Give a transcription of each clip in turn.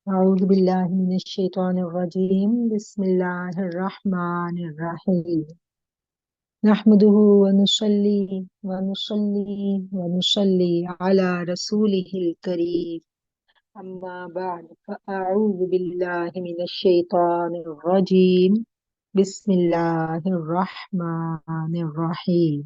أعوذ بالله من الشيطان الرجيم بسم الله الرحمن الرحيم نحمده ونصلي على رسوله الكريم أما بعد فأعوذ بالله من الشيطان الرجيم بسم الله الرحمن الرحيم.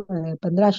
15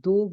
2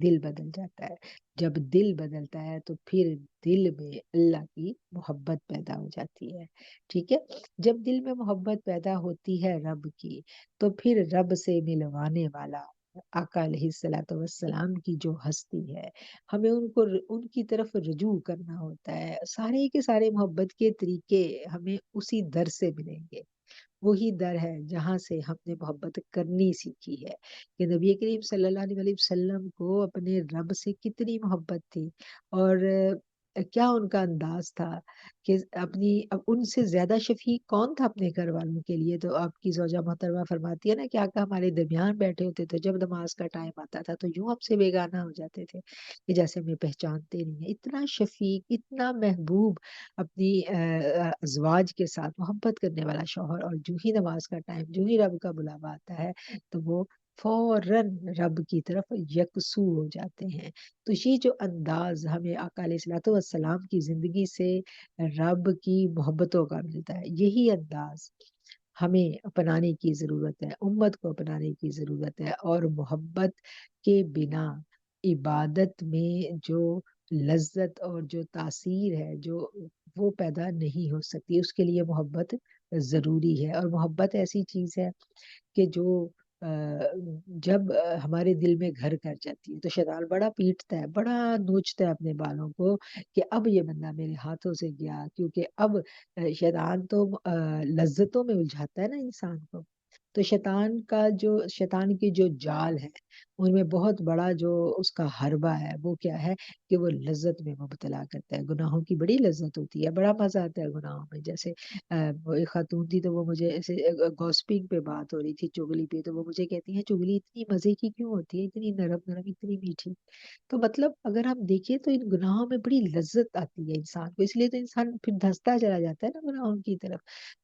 دل بدل جاتا ہے. جب دل بدلتا ہے تو پھر دل میں اللہ کی محبت پیدا ہو جاتی ہے. ٹھیک ہے. جب دل میں محبت پیدا ہوتی ہے رب کی، تو پھر رب سے ملوانے والا آقا علیہ الصلوۃ والسلام کی جو ہستی ہے، ہمیں ان کی طرف رجوع کرنا ہوتا ہے. سارے کے سارے محبت کے طریقے ہمیں اسی در سے ملیں گے. وہی در ہے جہاں سے ہم نے محبت کرنی سیکھی ہے. کہ نبی کریم صلی اللہ علیہ وسلم کو اپنے رب سے کتنی محبت تھی، اور کیا ان کا انداز تھا کہ اب ان سے زیادہ شفیع کون تھا اپنے گھر والوں کے لیے. تو آپ کی زوجہ محترمہ فرماتی ہے نا کہ آقا ہمارے درمیان بیٹھے ہوتے تھے، جب نماز کا ٹائم آتا تھا تو یوں ہم سے بیگانہ ہو جاتے تھے کہ جیسے ہمیں پہچانتے نہیں ہیں. اتنا شفیق، اتنا محبوب اپنی ازواج کے ساتھ محبت کرنے والا شوہر، اور جو ہی نماز کا ٹائم، جو ہی رب کا بلاوا آتا ہے تو وہ فوراً رب کی طرف یکسو ہو جاتے ہیں. تو یہ جو انداز ہمیں آقا علیہ الصلوۃ والسلام کی زندگی سے رب کی محبتوں کا ملتا ہے، یہی انداز ہمیں اپنانے کی ضرورت ہے، امت کو اپنانے کی ضرورت ہے. اور محبت کے بنا عبادت میں جو لذت اور جو تاثیر ہے، جو وہ پیدا نہیں ہو سکتی. اس کے لیے محبت ضروری ہے. اور محبت ایسی چیز ہے کہ جو جب ہمارے دل میں گھر کر جاتی ہے تو شیطان بڑا پیٹتا ہے، بڑا نوچتا ہے اپنے بالوں کو کہ اب یہ بندہ میرے ہاتھوں سے گیا. کیونکہ اب شیطان تو لذتوں میں الجھاتا ہے نا انسان کو. تو شیطان کی جو جال ہے، ان میں بہت بڑا جو اس کا حربہ ہے وہ کیا ہے کہ وہ لذت میں مبتلا کرتا ہے. گناہوں کی بڑی لذت ہوتی ہے، بڑا مزہ آتا ہے گناہوں میں. جیسے وہ ایک خاتون تھی تو وہ مجھے ایسے گوسپنگ پہ بات ہو رہی تھی، چگلی پہ، تو وہ مجھے کہتی ہیں چگلی اتنی مزے کی کیوں ہوتی ہے، اتنی نرم نرم، اتنی میٹھی. تو مطلب اگر ہم دیکھیں تو ان گناہوں میں بڑی لذت آتی ہے انسان کو، اس لیے تو انسان پھر دھنستا چلا جاتا ہے نا گناہوں کی طرف.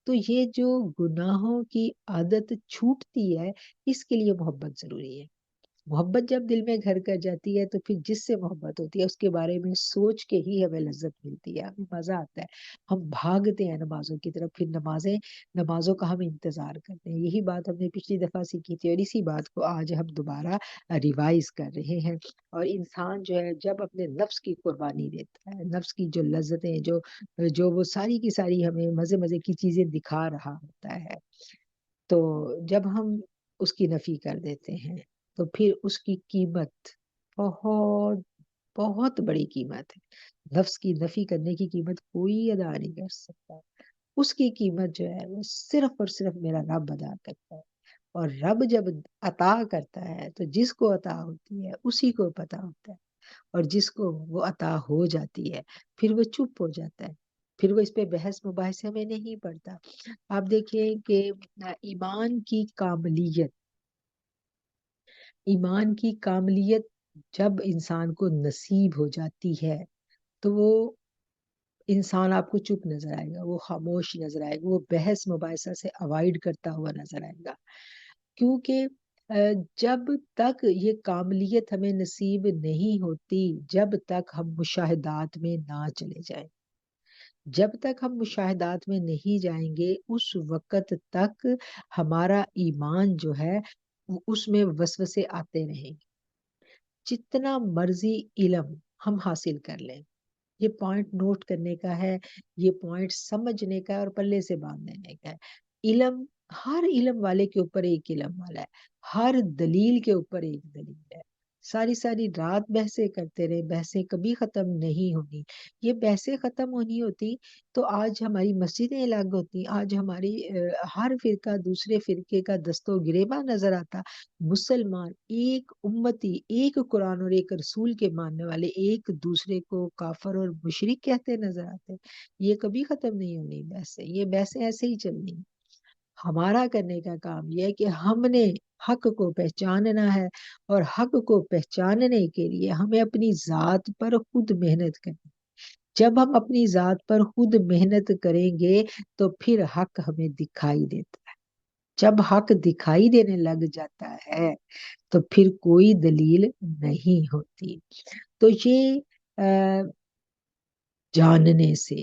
تو یہ جو گناہوں کی عادت چھوٹتی ہے، اس کے لیے محبت ضروری ہے. محبت جب دل میں گھر کر جاتی ہے تو پھر جس سے محبت ہوتی ہے اس کے بارے میں سوچ کے ہی ہمیں لذت ملتی ہے، ہمیں مزہ آتا ہے. ہم بھاگتے ہیں نمازوں کی طرف، پھر نمازوں کا ہم انتظار کرتے ہیں. یہی بات ہم نے پچھلی دفعہ سیکھی تھی، اور اسی بات کو آج ہم دوبارہ ریوائز کر رہے ہیں. اور انسان جو ہے جب اپنے نفس کی قربانی دیتا ہے، نفس کی جو لذتیں، جو وہ ساری کی ساری ہمیں مزے مزے کی چیزیں دکھا رہا ہوتا ہے، تو جب ہم اس کی نفی کر دیتے ہیں تو پھر اس کی قیمت بہت بہت بڑی قیمت ہے. نفس کی نفی کرنے کی قیمت کوئی ادا نہیں کر سکتا. اس کی قیمت جو ہے وہ صرف اور صرف میرا رب ادا کرتا ہے. اور رب جب عطا کرتا ہے تو جس کو عطا ہوتی ہے اسی کو پتا ہوتا ہے، اور جس کو وہ عطا ہو جاتی ہے پھر وہ چپ ہو جاتا ہے، پھر وہ اس پہ بحث مباحثے میں نہیں پڑتا. آپ دیکھیں کہ ایمان کی کاملیت، ایمان کی کاملیت جب انسان کو نصیب ہو جاتی ہے تو وہ انسان آپ کو چپ نظر آئے گا، وہ خاموش نظر آئے گا، وہ بحث مباحثہ سے اوائڈ کرتا ہوا نظر آئے گا. کیونکہ جب تک یہ کاملیت ہمیں نصیب نہیں ہوتی، جب تک ہم مشاہدات میں نہ چلے جائیں، جب تک ہم مشاہدات میں نہیں جائیں گے اس وقت تک ہمارا ایمان جو ہے اس میں وسوسے آتے رہیں گے. جتنا مرضی علم ہم حاصل کر لیں، یہ پوائنٹ نوٹ کرنے کا ہے، یہ پوائنٹ سمجھنے کا ہے اور پلے سے باندھ دینے کا ہے. علم، ہر علم والے کے اوپر ایک علم والا ہے، ہر دلیل کے اوپر ایک دلیل ہے. ساری ساری رات بحثیں کرتے رہے، بحثیں کبھی ختم نہیں ہونی. یہ بحثیں ختم ہونی ہوتی تو آج ہماری مسجدیں الگ ہوتی، آج ہماری ہر فرقہ دوسرے فرقے کا دست و گریباں نظر آتا. مسلمان ایک امتی، ایک قرآن اور ایک رسول کے ماننے والے ایک دوسرے کو کافر اور مشرک کہتے نظر آتے. یہ کبھی ختم نہیں ہونی بحثیں، یہ بحثیں ایسے ہی چلنی. ہمارا کرنے کا کام یہ ہے کہ ہم نے حق کو پہچاننا ہے، اور حق کو پہچاننے کے لیے ہمیں اپنی ذات پر خود محنت کرنی. جب ہم اپنی ذات پر خود محنت کریں گے تو پھر حق ہمیں دکھائی دیتا ہے. جب حق دکھائی دینے لگ جاتا ہے تو پھر کوئی دلیل نہیں ہوتی. تو یہ جاننے سے،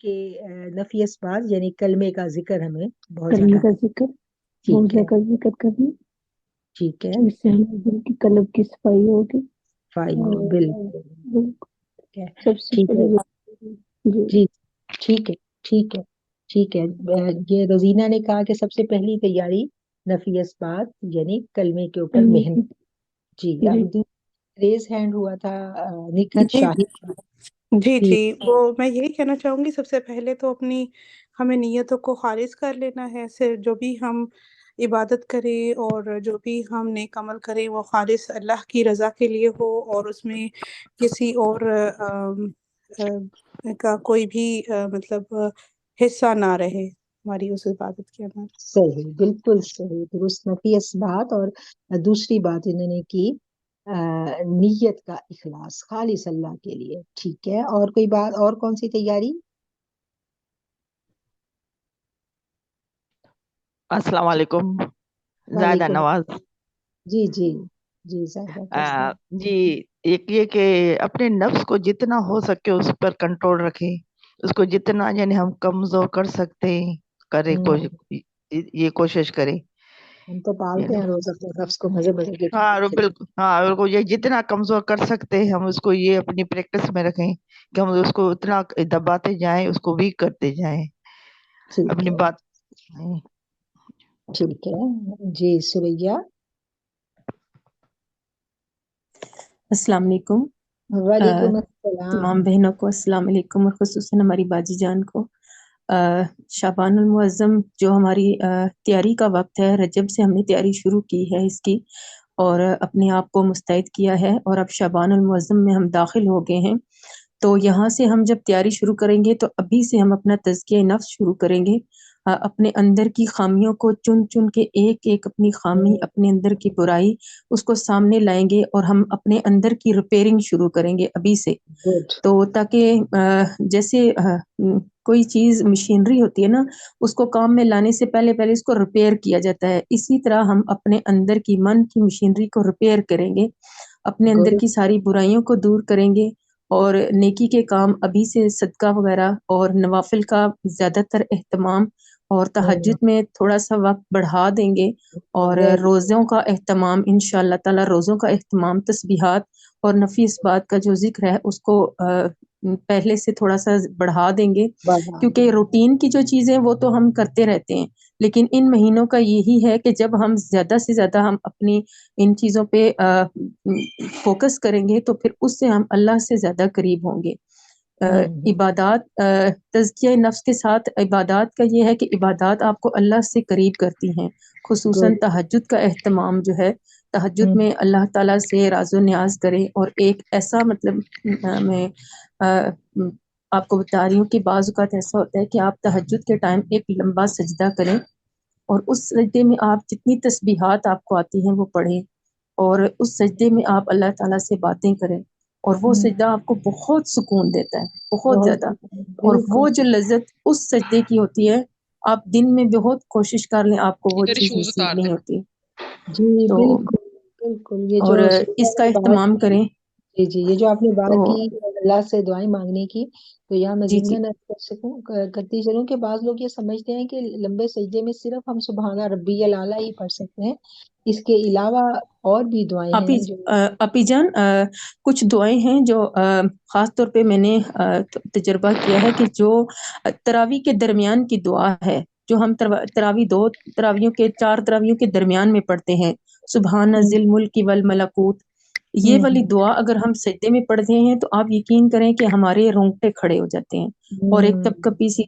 کہ نفی اسبات یعنی کلمے کا ذکر ہمیں بہت کلمے زیادہ. کا ذکر بہت ٹھیک ہے. زیادہ ذکر کرنا، ٹھیک ہے. جس سے ہمیں دل کی قلب کی صفائی ہوگی. فائن ہو اور بالکل. ٹھیک ہے. سب سے ٹھیک ہے. پہلے جی جی. ٹھیک ہے. ٹھیک ہے. ٹھیک ہے. یہ روزینہ نے کہا کہ سب سے پہلی تیاری نفی اسبات یعنی کلمے کے اوپر کلمے محنت. کی. جی. جی اب ریز ہینڈ ہوا تھا نکھت جی شاہد. جی جی. جی وہ میں یہی کہنا چاہوں گی، سب سے پہلے تو اپنی ہمیں نیتوں کو خالص کر لینا ہے. صرف جو بھی ہم عبادت کریں اور جو بھی ہم نیک عمل کریں وہ خالص اللہ کی رضا کے لیے ہو، اور اس میں کسی اور کا کوئی بھی مطلب حصہ نہ رہے ہماری اس عبادت کے اندر. صحیح. بالکل صحیح. درست نفی اسبات. اور دوسری بات انہوں نے کی نیت کا اخلاص خالص اللہ کے لیے. ٹھیک ہے. اور کوئی بات اور کون سی تیاری؟ السلام علیکم. زائدہ وعلیکم. نواز. جی جی. جی زاہدہ کیسے ہیں؟ جی، ایک یہ کہ اپنے نفس کو جتنا ہو سکے اس پر کنٹرول رکھیں، اس کو جتنا یعنی ہم کمزور کر سکتے ہیں کرے، یہ کوشش کریں. ہم تو پالتے یعنی ہیں روز اپنے نفس کو مزے مزے کے ہاں کھانے کے. بالکل، ہاں بالکل، یہ جتنا کمزور کر سکتے ہیں ہم اس کو یہ اپنی پریکٹس میں رکھیں کہ ہم اس کو اتنا دباتے جائیں، اس کو ویک کرتے جائیں ٹھیک اپنی ہے. بات. ٹھیک ہے. جی سوریا. السلام علیکم. وعلیکم السلام. تمام بہنوں کو السلام علیکم، اور خصوصاً ہماری باجی جان کو. شعبان المعظم جو ہماری تیاری کا وقت ہے، رجب سے ہم نے تیاری شروع کی ہے اس کی، اور اپنے آپ کو مستعد کیا ہے، اور اب شعبان المعظم میں ہم داخل ہو گئے ہیں. تو یہاں سے ہم جب تیاری شروع کریں گے تو ابھی سے ہم اپنا تزکیہ نفس شروع کریں گے. اپنے اندر کی خامیوں کو چن چن کے ایک ایک اپنی خامی، اپنے اندر کی برائی اس کو سامنے لائیں گے، اور ہم اپنے اندر کی ریپیئرنگ شروع کریں گے ابھی سے. گڈ. تو تاکہ جیسے کوئی چیز مشینری ہوتی ہے نا، اس کو کام میں لانے سے پہلے اس کو ریپیئر کیا جاتا ہے، اسی طرح ہم اپنے اندر کی من کی مشینری کو ریپیئر کریں گے، اپنے اندر گڈ. کی ساری برائیوں کو دور کریں گے، اور نیکی کے کام ابھی سے صدقہ وغیرہ اور نوافل کا زیادہ تر اہتمام، اور تہجد میں تھوڑا سا وقت بڑھا دیں گے، اور روزوں کا اہتمام انشاءاللہ تعالی، روزوں کا اہتمام، تسبیحات اور نفی اس بات کا جو ذکر ہے اس کو پہلے سے تھوڑا سا بڑھا دیں گے، بڑھا کیونکہ دیں. روٹین کی جو چیزیں وہ تو ہم کرتے رہتے ہیں، لیکن ان مہینوں کا یہی ہے کہ جب ہم زیادہ سے زیادہ ہم اپنی ان چیزوں پہ فوکس کریں گے تو پھر اس سے ہم اللہ سے زیادہ قریب ہوں گے. عبادات، تزکیہ نفس کے ساتھ عبادات کا یہ ہے کہ عبادات آپ کو اللہ سے قریب کرتی ہیں، خصوصاً گڈ. تہجد کا اہتمام جو ہے، تہجد میں اللہ تعالیٰ سے راز و نیاز کریں، اور ایک ایسا مطلب میں آپ کو بتا رہی ہوں کہ بعض اوقات ایسا ہوتا ہے کہ آپ تہجد کے ٹائم ایک لمبا سجدہ کریں، اور اس سجدے میں آپ جتنی تسبیحات آپ کو آتی ہیں وہ پڑھیں، اور اس سجدے میں آپ اللہ تعالیٰ سے باتیں کریں، اور وہ سجدہ آپ کو بہت سکون دیتا ہے، بہت بہت زیادہ. اور بالکل. وہ جو لذت اس سجدے کی ہوتی ہے، آپ دن میں بہت کوشش کر لیں آپ کو وہ چیز نصیب نہیں ہوتی. جی تو بالکل. بالکل. یہ اور جو اس کا سوریا نے بات اہتمام کی. کریں. جی جی. یہ جو آپ نے تو بات کی اللہ سے دعائیں مانگنے کی، تو یہاں میں جی جی ضمن کر سکوں کرتی چلوں کہ بعض لوگ یہ سمجھتے ہیں کہ لمبے سجدے میں صرف ہم سبحان ربی الاعلیٰ ہی پڑھ سکتے ہیں، اس کے علاوہ اور بھی دعائیں ہیں جو. اپی جان، کچھ دعائیں ہیں جو خاص طور پہ میں نے تجربہ کیا ہے، کہ جو تراویح کے درمیان کی دعا ہے، جو ہم تراویحوں کے 4 تراویحوں کے درمیان میں پڑھتے ہیں، سبحان ذی الملک والملکوت، یہ والی دعا اگر ہم سجدے میں پڑھتے ہیں تو آپ یقین کریں کہ ہمارے رونگٹے کھڑے ہو جاتے ہیں، اور ایک کپ کپی سی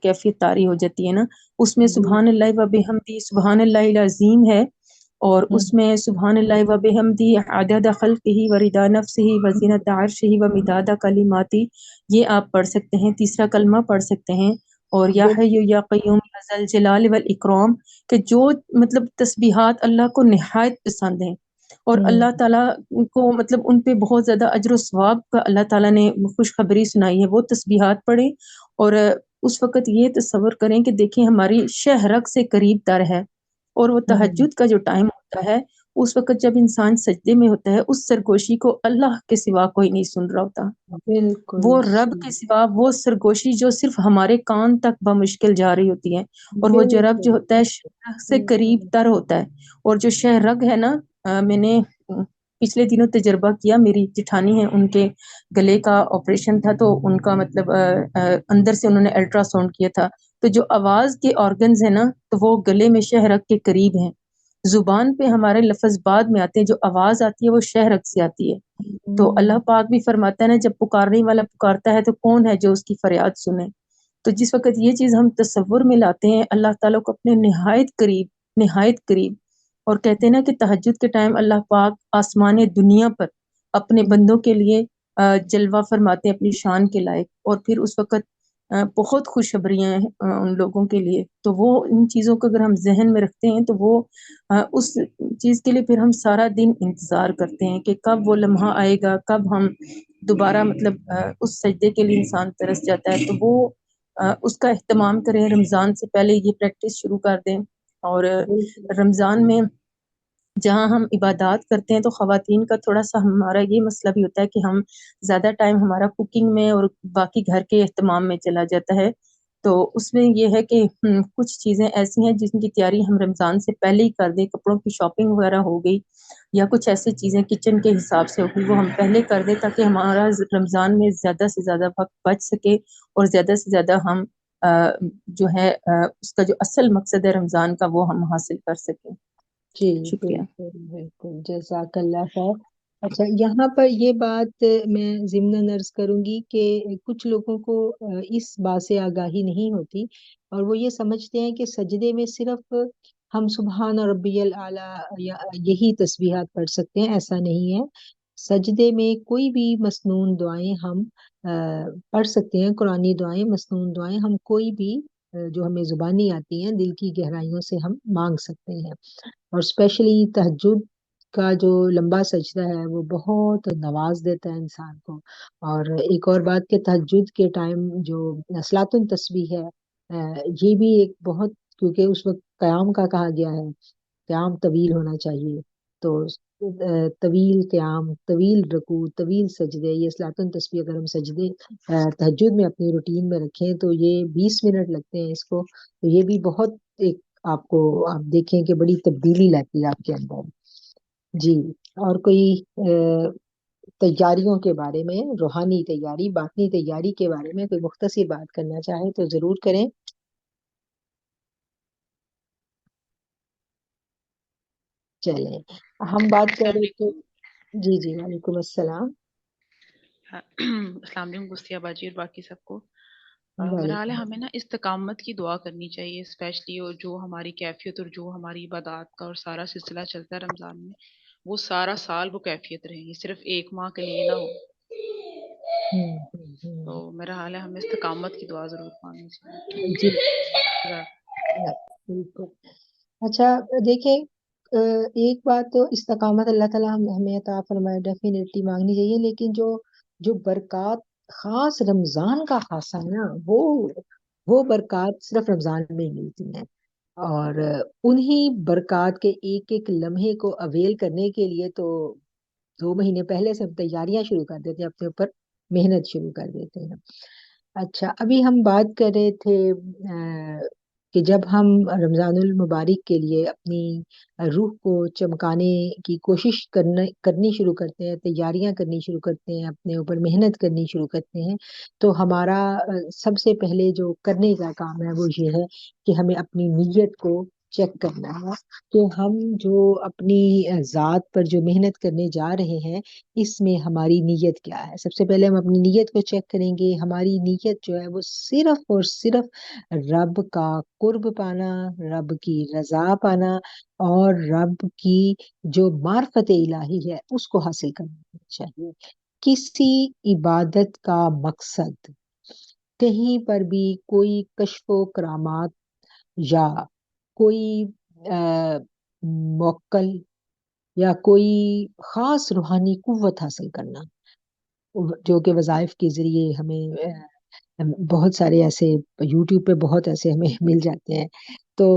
کیفیت طاری ہو جاتی ہے نا. اس میں سبحان اللہ و بحمدی، سبحان اللہ العظیم ہے، اور اس میں سبحان اللہ و بحمدی عدد خلقہ و رضا نفسہ و زینت عرشہ و مداد کلماتہ، یہ آپ پڑھ سکتے ہیں. تیسرا کلمہ پڑھ سکتے ہیں، اور یا حی یا قیوم یا ذا الجلال والاکرام، کہ جو مطلب تسبیحات اللہ کو نہایت پسند ہیں، اور اللہ تعالیٰ کو مطلب ان پہ بہت زیادہ اجر و ثواب کا اللہ تعالیٰ نے خوشخبری سنائی ہے، وہ تسبیحات پڑھیں. اور اس وقت یہ تصور کریں کہ دیکھیں ہماری شہ رگ سے قریب تر ہے، اور وہ تہجد کا جو ٹائم ہوتا ہے اس وقت جب انسان سجدے میں ہوتا ہے اس سرگوشی کو اللہ کے سوا کوئی نہیں سن رہا ہوتا، بالکل وہ رب کے سوا وہ سرگوشی جو صرف ہمارے کان تک بمشکل جا رہی ہوتی ہے، اور وہ جو رب جو بالکل ہوتا ہے شہ رگ سے قریب تر ہوتا ہے، اور جو شہ رگ ہے نا، میں نے پچھلے دنوں تجربہ کیا، میری جٹھانی ہے، ان کے گلے کا آپریشن تھا، تو ان کا مطلب اندر سے انہوں نے الٹرا ساؤنڈ کیا تھا، تو جو آواز کے آرگنز ہیں نا، تو وہ گلے میں شہ رگ کے قریب ہیں، زبان پہ ہمارے لفظ بعد میں آتے ہیں، جو آواز آتی ہے وہ شہ رگ سے آتی ہے۔ تو اللہ پاک بھی فرماتا ہے نا، جب پکارنے والا پکارتا ہے تو کون ہے جو اس کی فریاد سنے؟ تو جس وقت یہ چیز ہم تصور میں لاتے ہیں اللہ تعالیٰ کو اپنے نہایت قریب، اور کہتے ہیں نا کہ تہجد کے ٹائم اللہ پاک آسمان دنیا پر اپنے بندوں کے لیے جلوہ فرماتے ہیں اپنی شان کے لائق، اور پھر اس وقت بہت خوشخبریاں ہیں ان لوگوں کے لیے۔ تو وہ ان چیزوں کو اگر ہم ذہن میں رکھتے ہیں تو وہ اس چیز کے لیے پھر ہم سارا دن انتظار کرتے ہیں کہ کب وہ لمحہ آئے گا، کب ہم دوبارہ مطلب اس سجدے کے لیے انسان ترس جاتا ہے۔ تو وہ اس کا اہتمام کریں، رمضان سے پہلے یہ پریکٹس شروع کر دیں۔ اور رمضان میں جہاں ہم عبادات کرتے ہیں تو خواتین کا تھوڑا سا ہمارا یہ مسئلہ بھی ہوتا ہے کہ ہم زیادہ ٹائم ہمارا کوکنگ میں اور باقی گھر کے اہتمام میں چلا جاتا ہے، تو اس میں یہ ہے کہ کچھ چیزیں ایسی ہیں جن کی تیاری ہم رمضان سے پہلے ہی کر دیں، کپڑوں کی شاپنگ وغیرہ ہو گئی یا کچھ ایسی چیزیں کچن کے حساب سے ہوگی، وہ ہم پہلے کر دیں تاکہ ہمارا رمضان میں زیادہ سے زیادہ وقت بچ سکے، اور زیادہ سے زیادہ ہم جو ہے اس کا جو اصل مقصد ہے رمضان کا وہ ہم حاصل کر سکیں۔ جی شکریہ۔ بالکل بالکل، جزاک اللہ خیر۔ اچھا، یہاں پر یہ بات میں ضمن عرض کروں گی کہ کچھ لوگوں کو اس بات سے آگاہی نہیں ہوتی، اور وہ یہ سمجھتے ہیں کہ سجدے میں صرف ہم سبحان ربی الاعلی یا یہی تسبیحات پڑھ سکتے ہیں۔ ایسا نہیں ہے، سجدے میں کوئی بھی مسنون دعائیں ہم پڑھ سکتے ہیں، قرآنی دعائیں، مسنون دعائیں ہم کوئی بھی جو ہمیں زبانی آتی ہیں دل کی گہرائیوں سے ہم مانگ سکتے ہیں۔ اور اسپیشلی تہجد کا جو لمبا سجدہ ہے وہ بہت نواز دیتا ہے انسان کو۔ اور ایک اور بات کہ تہجد کے ٹائم جو صلاۃ التسبیح ہے، یہ بھی ایک بہت، کیونکہ اس وقت قیام کا کہا گیا ہے، قیام طویل ہونا چاہیے، تو طویل قیام، طویل رکوع، طویل سجدے، یہ صلاۃ التسبیح اگر ہم سجدے تہجد میں اپنی روٹین میں رکھیں تو یہ 20 منٹ لگتے ہیں اس کو، تو یہ بھی بہت ایک آپ دیکھیں کہ بڑی تبدیلی لاتی ہے آپ کے اندر۔ جی، اور کوئی تیاریوں کے بارے میں، روحانی تیاری، باطنی تیاری کے بارے میں کوئی مختصر بات کرنا چاہے تو ضرور کریں۔ چلیں، ہم بات کر السلام رہے تھے۔ علیکم۔ جی جی، وعلیکم السلام۔ السلام علیکم گستیا باجی اور باقی سب کو۔ میرا حال ہے ہمیں نا استقامت کی دعا کرنی چاہیے، اسپیشلی اور جو ہماری کیفیت اور جو ہماری عبادات کا اور سارا سلسلہ چلتا ہے رمضان میں، وہ سارا سال وہ کیفیت رہے گی، صرف ایک ماہ کے لیے نہ ہو۔ تو میرا حال ہے ہمیں استقامت کی دعا ضرور مانگنی چاہیے۔ جی بالکل۔ اچھا دیکھیں، ایک بات تو استقامت اللہ تعالیٰ ہمیں عطا فرمائے، ڈیفینیٹلی مانگنی چاہیے، لیکن جو برکات خاص رمضان کا خاصا ہے نا، وہ برکات صرف رمضان میں ہی ملتی ہیں، اور انہی برکات کے ایک ایک لمحے کو اویل کرنے کے لیے تو 2 مہینے پہلے سے ہم تیاریاں شروع کر دیتے ہیں، اپنے اوپر محنت شروع کر دیتے ہیں۔ اچھا، ابھی ہم بات کر رہے تھے کہ جب ہم رمضان المبارک کے لیے اپنی روح کو چمکانے کی کوشش کرنی شروع کرتے ہیں، تیاریاں کرنی شروع کرتے ہیں، اپنے اوپر محنت کرنی شروع کرتے ہیں، تو ہمارا سب سے پہلے جو کرنے کا کام ہے وہ یہ ہے کہ ہمیں اپنی نیت کو چیک کرنا ہے کہ ہم جو اپنی ذات پر جو محنت کرنے جا رہے ہیں اس میں ہماری نیت کیا ہے۔ سب سے پہلے ہم اپنی نیت کو چیک کریں گے، ہماری نیت جو ہے وہ صرف اور صرف رب کا قرب پانا، رب کی رضا پانا، اور رب کی جو معرفت الہی ہے اس کو حاصل کرنا چاہیے۔ کسی عبادت کا مقصد کہیں پر بھی کوئی کشف و کرامات یا کوئی موکل یا کوئی خاص روحانی قوت حاصل کرنا، جو کہ وظائف کے ذریعے ہمیں بہت سارے ایسے یوٹیوب پہ بہت ایسے ہمیں مل جاتے ہیں، تو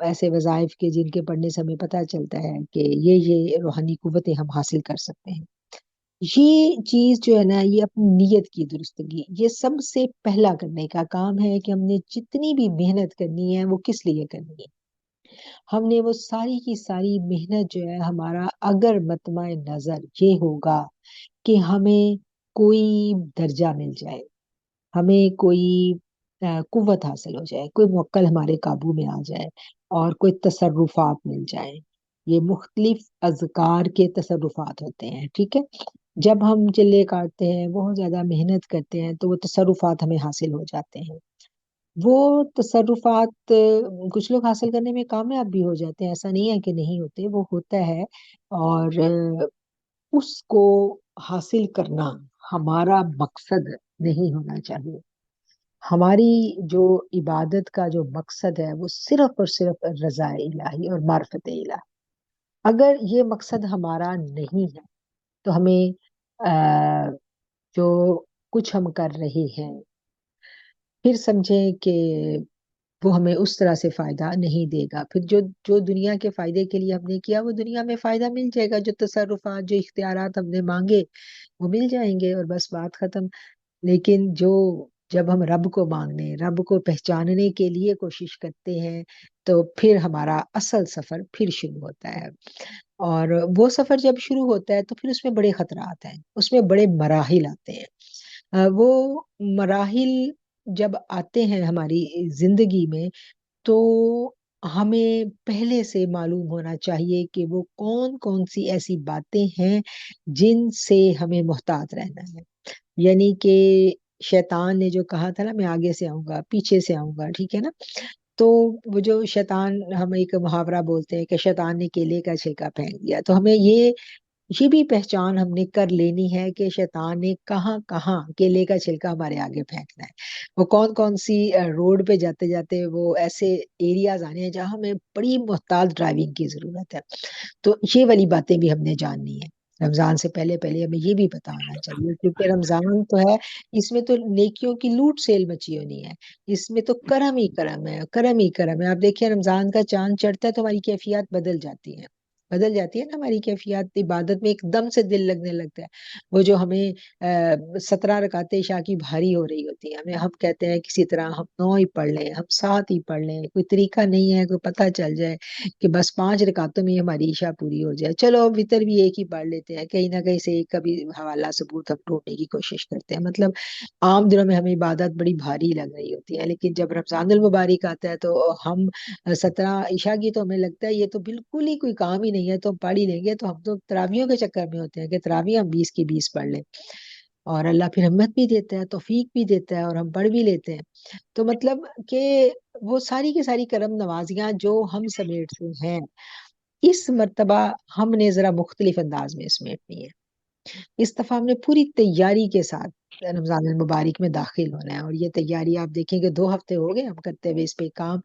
ایسے وظائف کے جن کے پڑھنے سے ہمیں پتہ چلتا ہے کہ یہ روحانی قوتیں ہم حاصل کر سکتے ہیں. یہ چیز جو ہے نا، یہ اپنی نیت کی درستگی، یہ سب سے پہلا کرنے کا کام ہے کہ ہم نے جتنی بھی محنت کرنی ہے وہ کس لیے کرنی ہے. ہم نے وہ ساری کی ساری محنت جو ہے، ہمارا اگر مطمع نظر یہ ہوگا کہ ہمیں کوئی درجہ مل جائے، ہمیں کوئی قوت حاصل ہو جائے، کوئی موکل ہمارے قابو میں آ جائے اور کوئی تصرفات مل جائیں. یہ مختلف اذکار کے تصرفات ہوتے ہیں، ٹھیک ہے. جب ہم چلے کاٹتے ہیں، بہت زیادہ محنت کرتے ہیں، تو وہ تصرفات ہمیں حاصل ہو جاتے ہیں. وہ تصرفات کچھ لوگ حاصل کرنے میں کامیاب بھی ہو جاتے ہیں، ایسا نہیں ہے کہ نہیں ہوتے، وہ ہوتا ہے. اور اس کو حاصل کرنا ہمارا مقصد نہیں ہونا چاہیے. ہماری جو عبادت کا جو مقصد ہے وہ صرف اور صرف رضا الہی اور معرفت الہی. اگر یہ مقصد ہمارا نہیں ہے تو ہمیں جو کچھ ہم کر رہے ہیں، پھر سمجھیں کہ وہ ہمیں اس طرح سے فائدہ نہیں دے گا. پھر جو دنیا کے فائدے کے لیے ہم نے کیا، وہ دنیا میں فائدہ مل جائے گا. جو تصرفات، جو اختیارات ہم نے مانگے، وہ مل جائیں گے اور بس بات ختم. لیکن جب ہم رب کو مانگنے، رب کو پہچاننے کے لیے کوشش کرتے ہیں، تو پھر ہمارا اصل سفر پھر شروع ہوتا ہے. اور وہ سفر جب شروع ہوتا ہے تو پھر اس میں بڑے خطرات ہیں، اس میں بڑے مراحل آتے ہیں. وہ مراحل جب آتے ہیں ہماری زندگی میں، تو ہمیں پہلے سے معلوم ہونا چاہیے کہ وہ کون کون سی ایسی باتیں ہیں جن سے ہمیں محتاط رہنا ہے. یعنی کہ شیطان نے جو کہا تھا نا، میں آگے سے آؤں گا، پیچھے سے آؤں گا، ٹھیک ہے نا. تو وہ جو شیطان، ہم ایک محاورہ بولتے ہیں کہ شیطان نے کیلے کا چھلکا پھینک دیا. تو ہمیں یہ بھی پہچان ہم نے کر لینی ہے کہ شیطان نے کہاں کہاں کیلے کا چھلکا ہمارے آگے پھینکنا ہے. وہ کون کون سی روڈ پہ جاتے جاتے وہ ایسے ایریاز آنے ہیں جہاں ہمیں بڑی محتاط ڈرائیونگ کی ضرورت ہے. تو یہ والی باتیں بھی ہم نے جاننی ہے. رمضان سے پہلے ہمیں یہ بھی پتا ہونا چاہیے، کیونکہ رمضان تو ہے، اس میں تو نیکیوں کی لوٹ سیل مچی ہونی ہے. اس میں تو کرم ہی کرم ہے، کرم ہی کرم ہے. آپ دیکھیں، رمضان کا چاند چڑھتا ہے تو ہماری کیفیات بدل جاتی ہے نا ہماری کیفیات. عبادت میں ایک دم سے دل لگنے لگتا ہے. وہ جو ہمیں 17 رکعتیں عشاء کی بھاری ہو رہی ہوتی ہیں، ہم کہتے ہیں کسی طرح ہم 9 ہی پڑھ لیں، ہم 7 ہی پڑھ لیں. کوئی طریقہ نہیں ہے، کوئی پتہ چل جائے کہ بس 5 رکعتوں میں ہماری عشاء پوری ہو جائے. چلو وتر بھی ایک ہی پڑھ لیتے ہیں، کہیں نہ کہیں سے ایک کبھی حوالہ ثبوت ہم ڈھونڈنے کی کوشش کرتے ہیں. مطلب عام دنوں میں ہمیں عبادت بڑی بھاری لگ رہی ہوتی ہے، لیکن جب رمضان المبارک آتا ہے تو ہم 17 عشاء کی تو ہمیں لگتا ہے یہ تو بالکل ہی کوئی کام ہی نہیں ہے، تو ہم پڑھ ہی لیں گے. تو ہم تو تراویحوں کے چکر میں ہوتے ہیں کہ تراویح ہم 20 کی 20 پڑھ لیں، اور اللہ پھر ہمت بھی دیتا ہے، توفیق بھی دیتا ہے، اور ہم پڑھ بھی لیتے ہیں. تو مطلب کہ وہ ساری کی ساری کرم نوازیاں جو ہم سمیٹتے ہیں، اس مرتبہ ہم نے ذرا مختلف انداز میں سمیٹنی ہے. اس دفعہ ہم نے پوری تیاری کے ساتھ رمضان المبارک میں داخل ہونا ہے. اور یہ تیاری آپ دیکھیں کہ 2 ہفتے ہو گئے ہم کرتے ہوئے اس پہ کام،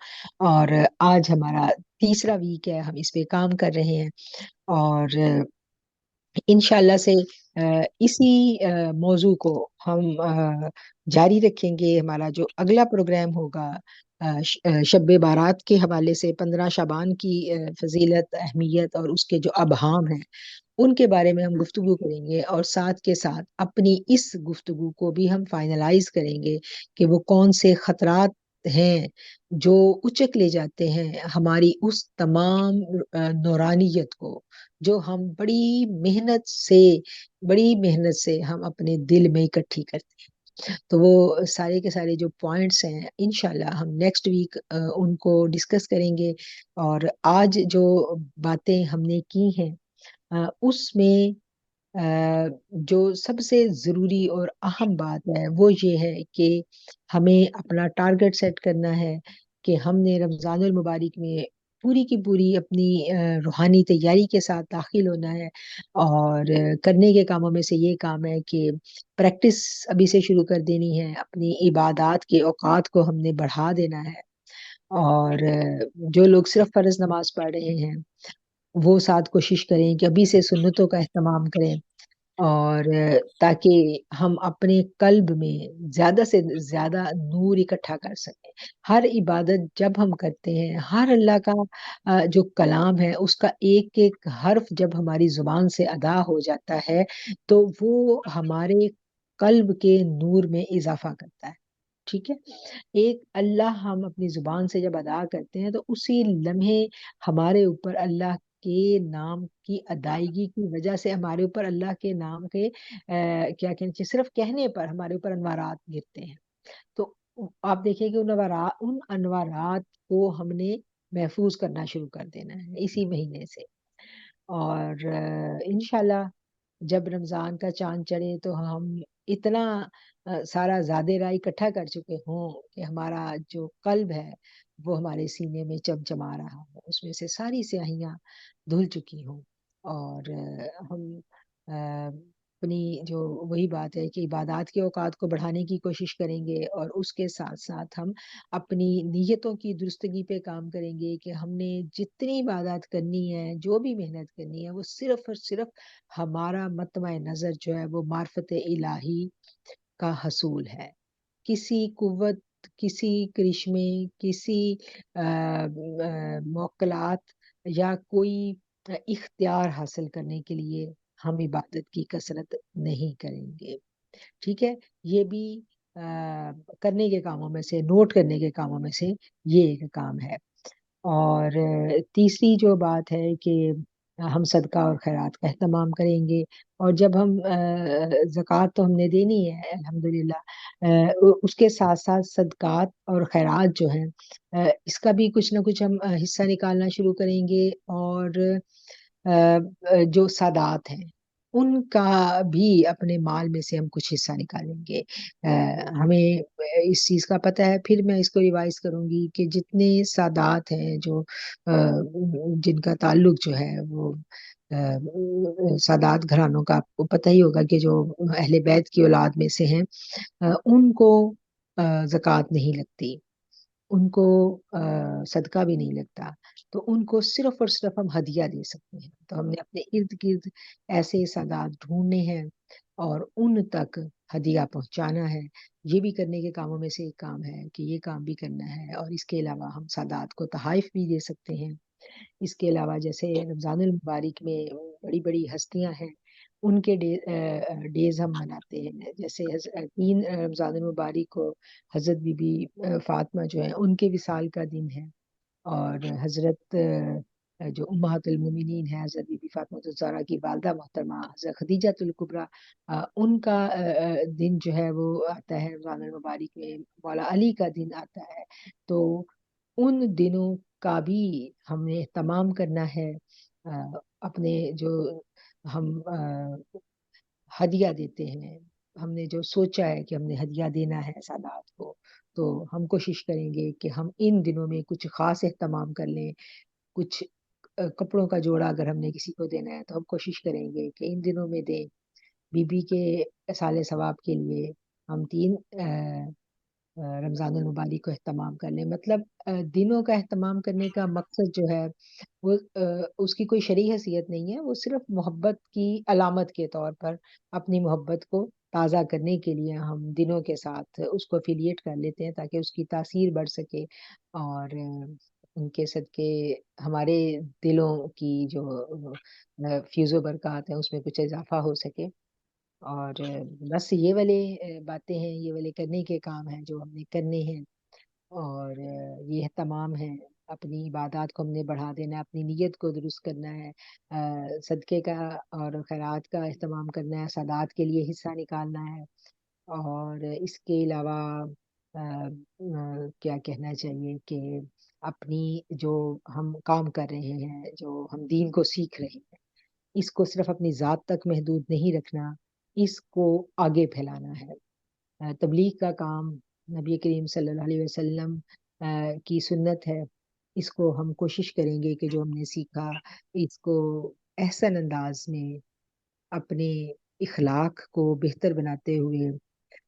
اور آج ہمارا تیسرا ویک ہے، ہم اس پہ کام کر رہے ہیں. اور انشاءاللہ سے اسی موضوع کو ہم جاری رکھیں گے. ہمارا جو اگلا پروگرام ہوگا شب بارات کے حوالے سے، 15 شعبان کی فضیلت، اہمیت اور اس کے جو ابہام ہیں ان کے بارے میں ہم گفتگو کریں گے. اور ساتھ کے ساتھ اپنی اس گفتگو کو بھی ہم فائنلائز کریں گے کہ وہ کون سے خطرات ہیں جو اچک لے جاتے ہیں ہماری اس تمام نورانیت کو، جو ہم بڑی محنت سے ہم اپنے دل میں اکٹھی کرتے ہیں. تو وہ سارے کے سارے جو پوائنٹس ہیں انشاءاللہ ہم نیکسٹ ویک ان کو ڈسکس کریں گے. اور آج جو باتیں ہم نے کی ہیں اس میں جو سب سے ضروری اور اہم بات ہے وہ یہ ہے کہ ہمیں اپنا ٹارگٹ سیٹ کرنا ہے کہ ہم نے رمضان المبارک میں پوری کی پوری اپنی روحانی تیاری کے ساتھ داخل ہونا ہے. اور کرنے کے کاموں میں سے یہ کام ہے کہ پریکٹس ابھی سے شروع کر دینی ہے، اپنی عبادات کے اوقات کو ہم نے بڑھا دینا ہے. اور جو لوگ صرف فرض نماز پڑھ رہے ہیں وہ ساتھ کوشش کریں کہ ابھی سے سنتوں کا اہتمام کریں. اور تاکہ ہم اپنے قلب میں زیادہ سے زیادہ نور اکٹھا کر سکیں. ہر عبادت جب ہم کرتے ہیں، ہر اللہ کا جو کلام ہے اس کا ایک ایک حرف جب ہماری زبان سے ادا ہو جاتا ہے تو وہ ہمارے قلب کے نور میں اضافہ کرتا ہے. ٹھیک ہے، ایک اللہ ہم اپنی زبان سے جب ادا کرتے ہیں تو اسی لمحے ہمارے اوپر اللہ کے نام کی ادائیگی کی وجہ سے ہمارے اوپر اللہ کے نام کے کیا کہنا چاہیے، صرف کہنے پر ہمارے اوپر انوارات گرتے ہیں. تو آپ دیکھیں کہ ان انوارات کو ہم نے محفوظ کرنا شروع کر دینا ہے اسی مہینے سے. اور انشاءاللہ جب رمضان کا چاند چڑھے تو ہم اتنا سارا زیادہ راہ اکٹھا کر چکے ہوں کہ ہمارا جو قلب ہے وہ ہمارے سینے میں چمچما رہا ہو، اس میں سے ساری سیاہیاں دھل چکی ہوں. اور ہم اپنی جو وہی بات ہے کہ عبادات کے اوقات کو بڑھانے کی کوشش کریں گے، اور اس کے ساتھ ساتھ ہم اپنی نیتوں کی درستگی پہ کام کریں گے کہ ہم نے جتنی عبادات کرنی ہے، جو بھی محنت کرنی ہے، وہ صرف اور صرف ہمارا مطمع نظر جو ہے وہ معرفت الہی کا حصول ہے. کسی قوت، کسی کرشمے، کسی موکلات یا کوئی اختیار حاصل کرنے کے لیے ہم عبادت کی کثرت نہیں کریں گے. ٹھیک ہے، یہ بھی کرنے کے کاموں میں سے، نوٹ کرنے کے کاموں میں سے یہ ایک کام ہے. اور تیسری جو بات ہے کہ ہم صدقہ اور خیرات کا اہتمام کریں گے. اور جب ہم زکوٰۃ تو ہم نے دینی ہے الحمدللہ، اس کے ساتھ ساتھ صدقات اور خیرات جو ہیں اس کا بھی کچھ نہ کچھ ہم حصہ نکالنا شروع کریں گے. اور جو سادات ہیں ان کا بھی اپنے مال میں سے ہم کچھ حصہ نکالیں گے. ہمیں اس چیز کا پتہ ہے، پھر میں اس کو ریوائز کروں گی کہ جتنے سادات ہیں جو جن کا تعلق جو ہے وہ سادات گھرانوں کا، آپ کو پتہ ہی ہوگا کہ جو اہل بیت کی اولاد میں سے ہیں ان کو زکوٰۃ نہیں لگتی، ان کو صدقہ بھی نہیں لگتا، تو ان کو صرف اور صرف ہم ہدیہ دے سکتے ہیں. تو ہم نے اپنے ارد گرد ایسے سادات ڈھونڈنے ہیں اور ان تک ہدیہ پہنچانا ہے. یہ بھی کرنے کے کاموں میں سے ایک کام ہے کہ یہ کام بھی کرنا ہے. اور اس کے علاوہ ہم سادات کو تحائف بھی دے سکتے ہیں. اس کے علاوہ جیسے رمضان المبارک میں بڑی بڑی ہستیاں ہیں، ان کے ڈیز ہم مناتے ہیں. جیسے 3 رمضان المبارک کو حضرت بی بی فاطمہ جو ہیں ان کے وصال کا دن ہے، اور حضرت جو امہات المومنین ہیں حضرت بی بی فاطمہ الزہرا کی والدہ محترمہ حضرت خدیجہ الکبریٰ، ان کا دن جو ہے وہ آتا ہے رمضان المبارک میں. مولا علی کا دن آتا ہے. تو ان دنوں کا بھی ہم نے اہتمام کرنا ہے. اپنے جو ہم ہدیہ دیتے ہیں، ہم نے جو سوچا ہے کہ ہم نے ہدیہ دینا ہے سادات کو، تو ہم کوشش کریں گے کہ ہم ان دنوں میں کچھ خاص اہتمام کر لیں. کچھ کپڑوں کا جوڑا اگر ہم نے کسی کو دینا ہے تو ہم کوشش کریں گے کہ ان دنوں میں دیں. بی بی کے اصال ثواب کے لیے ہم 3 رمضان المبارک کو اہتمام کر لیں. مطلب دنوں کا اہتمام کرنے کا مقصد جو ہے وہ اس کی کوئی شرعی حیثیت نہیں ہے، وہ صرف محبت کی علامت کے طور پر اپنی محبت کو تازہ کرنے کے لیے ہم دنوں کے ساتھ اس کو افیلیٹ کر لیتے ہیں تاکہ اس کی تاثیر بڑھ سکے، اور ان کے صدقے ہمارے دلوں کی جو فیض و برکات ہیں اس میں کچھ اضافہ ہو سکے. اور بس یہ والے باتیں ہیں، یہ والے کرنے کے کام ہیں جو ہم نے کرنے ہیں. اور یہ اہتمام ہے، اپنی عبادات کو ہم نے بڑھا دینا ہے، اپنی نیت کو درست کرنا ہے، صدقے کا اور خیرات کا اہتمام کرنا ہے، سادات کے لیے حصہ نکالنا ہے. اور اس کے علاوہ کیا کہنا چاہیے کہ اپنی جو ہم کام کر رہے ہیں، جو ہم دین کو سیکھ رہے ہیں، اس کو صرف اپنی ذات تک محدود نہیں رکھنا، اس کو آگے پھیلانا ہے. تبلیغ کا کام نبی کریم صلی اللہ علیہ وسلم کی سنت ہے. اس کو ہم کوشش کریں گے کہ جو ہم نے سیکھا اس کو احسن انداز میں اپنے اخلاق کو بہتر بناتے ہوئے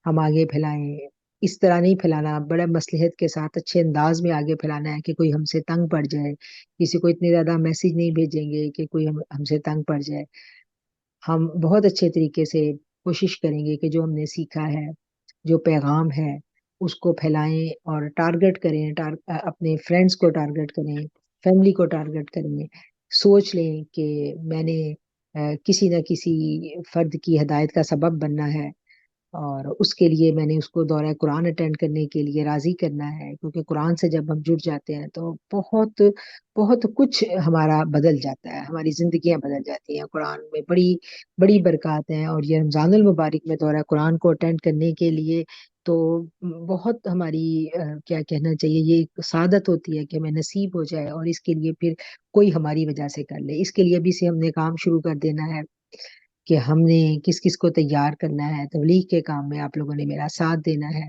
ہم آگے پھیلائیں. اس طرح نہیں پھیلانا، بڑا مصلحت کے ساتھ اچھے انداز میں آگے پھیلانا ہے کہ کوئی ہم سے تنگ پڑ جائے. کسی کو اتنے زیادہ میسج نہیں بھیجیں گے کہ کوئی ہم سے تنگ پڑ جائے. ہم بہت اچھے طریقے سے کوشش کریں گے کہ جو ہم نے سیکھا ہے، جو پیغام ہے، اس کو پھیلائیں اور ٹارگٹ کریں، اپنے فرینڈس کو ٹارگٹ کریں، فیملی کو ٹارگٹ کریں، سوچ لیں کہ میں نے کسی نہ کسی فرد کی ہدایت کا سبب بننا ہے، اور اس کے لیے میں نے اس کو دورہ قرآن اٹینڈ کرنے کے لیے راضی کرنا ہے، کیونکہ قرآن سے جب ہم جڑ جاتے ہیں تو بہت بہت کچھ ہمارا بدل جاتا ہے، ہماری زندگیاں بدل جاتی ہیں۔ قرآن میں بڑی بڑی برکات ہیں، اور یہ رمضان المبارک میں دورہ قرآن کو اٹینڈ کرنے کے لیے تو بہت ہماری کیا کہنا چاہیے، یہ ایک سعادت ہوتی ہے کہ ہمیں نصیب ہو جائے، اور اس کے لیے پھر کوئی ہماری وجہ سے کر لے۔ اس کے لیے ابھی سے ہم نے کام شروع کر دینا ہے کہ ہم نے کس کس کو تیار کرنا ہے تبلیغ کے کام میں۔ آپ لوگوں نے میرا ساتھ دینا ہے،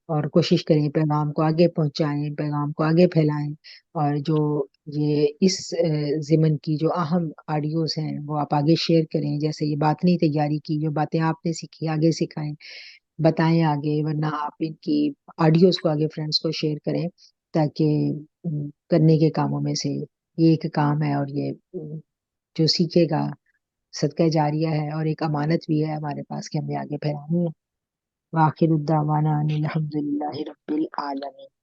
اور کوشش کریں پیغام کو آگے پہنچائیں، پیغام کو آگے پھیلائیں، اور جو یہ اس ضمن کی جو اہم آڈیوز ہیں وہ آپ آگے شیئر کریں، جیسے یہ باطنی تیاری کی جو باتیں آپ نے سیکھی آگے سکھائیں، بتائیں آگے، ورنہ آپ ان کی آڈیوز کو آگے فرینڈس کو شیئر کریں، تاکہ کرنے کے کاموں میں سے یہ ایک کام ہے، اور یہ جو سیکھے گا صدقہ جاریہ ہے، اور ایک امانت بھی ہے ہمارے پاس کہ ہمیں آگے پھیلانی ہے۔ وآخر الدعوانا ان الحمد للہ رب العالمین۔